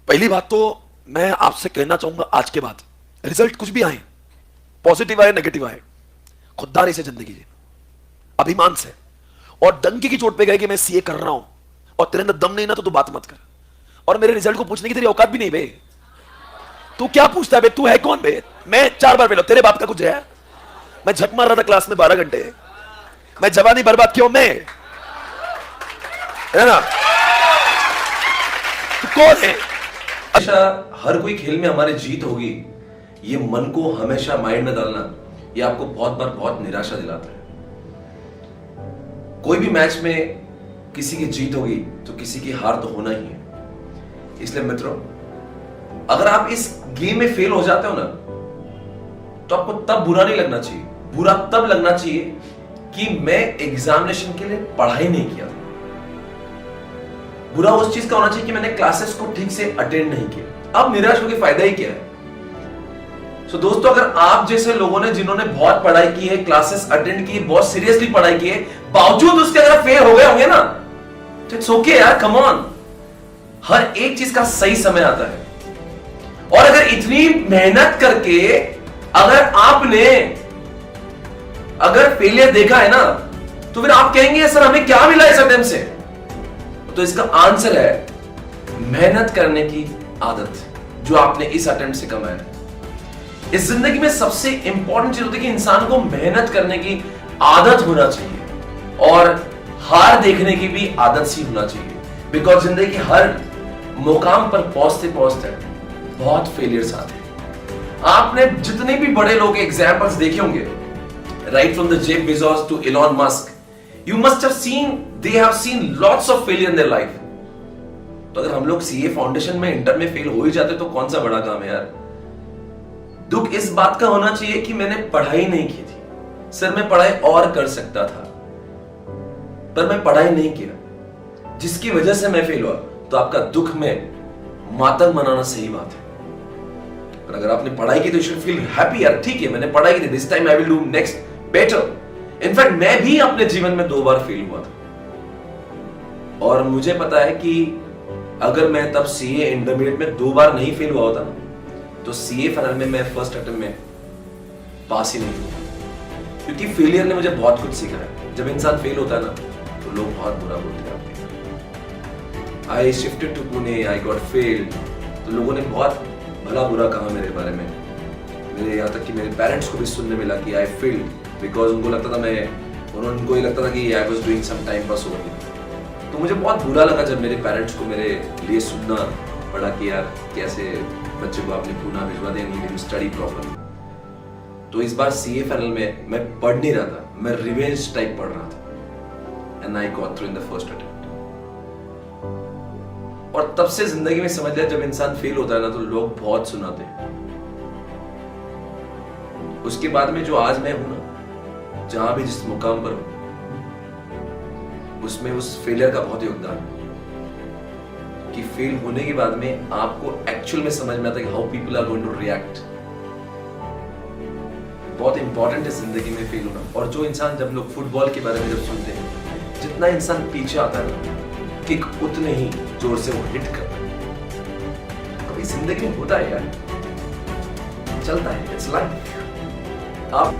पहली बात तो मैं आपसे कहना चाहूंगा, आज के बाद रिजल्ट कुछ भी आए, पॉजिटिव आए नेगेटिव आए, खुददारी से जिंदगी जी, अभिमान से, और डंकी की चोट पे गए कि मैं सीए कर रहा हूं और तेरे अंदर दम नहीं ना तो तू बात मत कर। और मेरे रिजल्ट को पूछने की तेरी औकात भी नहीं बे। तू क्या पूछता है बे? तू है कौन बे? मैं 4 बार फेल, तेरे बाप का कुछ है? मैं झक मार रहा था क्लास में 12 घंटे, मैं जवानी बर्बाद क्यों? मैं, है ना? तू कौन है? हमेशा हर कोई खेल में हमारी जीत होगी, ये मन को हमेशा माइंड में डालना, ये आपको बहुत बार बहुत निराशा दिलाता है। कोई भी मैच में किसी की जीत होगी तो किसी की हार तो होना ही है। इसलिए मित्रों, अगर आप इस गेम में फेल हो जाते हो ना, तो आपको तब बुरा नहीं लगना चाहिए। बुरा तब लगना चाहिए कि मैं एग्जामिनेशन के लिए पढ़ाई नहीं किया। बुरा उस चीज का होना चाहिए कि मैंने क्लासेस को ठीक से अटेंड नहीं किया। अब निराश होकर फायदा ही क्या है? सो दोस्तों, अगर आप जैसे लोगों ने जिन्होंने बहुत पढ़ाई की है, क्लासेस अटेंड की, बहुत सीरियसली पढ़ाई की है, बावजूद उसके अगर फेल हो गए होंगे ना, तो इट्स ओके यार, कम ऑन। हर एक चीज का सही समय आता है। और अगर इतनी मेहनत करके अगर फेलियर देखा है ना, तो फिर आप कहेंगे सर हमें क्या मिला इस अटेम्प्ट से? तो इसका आंसर है मेहनत करने की आदत, जो आपने इस अटेम्प्ट से कमाया। इस जिंदगी में सबसे इंपॉर्टेंट चीज होती है कि इंसान को मेहनत करने की आदत होना चाहिए और हार देखने की भी आदत सी होना चाहिए। बिकॉज जिंदगी के हर मुकाम पर पहुंचते पहुंचते बहुत फेलियर्स आते हैं। आपने जितने भी बड़े लोग के एग्जांपल्स देखे होंगे, right from the Jeff Bezos to Elon Musk, you must have seen, they have seen lots of failure in their life. तो अगर हम लोग सीए फाउंडेशन में इंटर में फेल हो ही जाते तो कौन सा बड़ा काम है यार। दुख इस बात का होना चाहिए कि मैंने पढ़ाई नहीं की थी, सर मैं पढ़ाई और कर सकता था, पर मैं पढ़ाई नहीं किया, जिसकी वजह से मैं फेल हुआ। तो आपका दुख में मातम मनाना सही बात है। पर अगर आपने पढ़ाई की तो यू शुड फील हैप्पी यार, ठीक है मैंने पढ़ाई की थी, this time I will do next better. In fact मैं भी अपने जीवन में 2 बार फेल हुआ था, और मुझे पता है कि अगर मैं तब सीए इंटरमीडिएट में 2 बार नहीं फेल हुआ होता तो सीए फाइनल में मैं फर्स्ट अटेम्प्ट में पास ही नहीं हुआ। क्योंकि फेलियर ने मुझे बहुत कुछ सिखाया। जब इंसान फेल होता है ना, तो लोग बहुत बुरा बोलते हैं। I shifted to Pune, I got failed, तो लोगों ने बहुत भला बुरा कहा मेरे बारे में। मेरे यहाँ तक कि मेरे पेरेंट्स को भी सुनने मिला कि आई फेल्ड, बिकॉज उनको लगता था उनको ये लगता था कि I was doing some time pass only. तो मुझे बहुत बुरा लगा जब मेरे पेरेंट्स को मेरे लिए सुनना पड़ा कि यार कैसे बच्चे को आपने पुणे भिजवा दिया, नहीं स्टडी प्रॉब्लम। तो इस बार सीए फाइनल में मैं पढ़ नहीं रहा था, मैं रिवेंज टाइप पढ़ रहा था, and I got through in the first attempt. और तब से जिंदगी में समझ लिया, जब इंसान फेल होता है ना तो लोग बहुत सुनाते हैं। उसके बाद में जो आज मैं हूं ना, जहां भी जिस मुकाम पर हूं, उसमें उस फेलियर का बहुत योगदान है। कि फेल होने के बाद में आपको एक्चुअल में समझ में आता है कि how people are going to react. बहुत इंपॉर्टेंट है जिंदगी में फेल होना। और जो इंसान, जब लोग फुटबॉल के बारे में जब सुनते हैं, जितना इंसान पीछे आता है किक उतने ही जोर से वो हिट करता है। कभी जिंदगी में होता है यार, चलता है, इट्स लाइफ। आप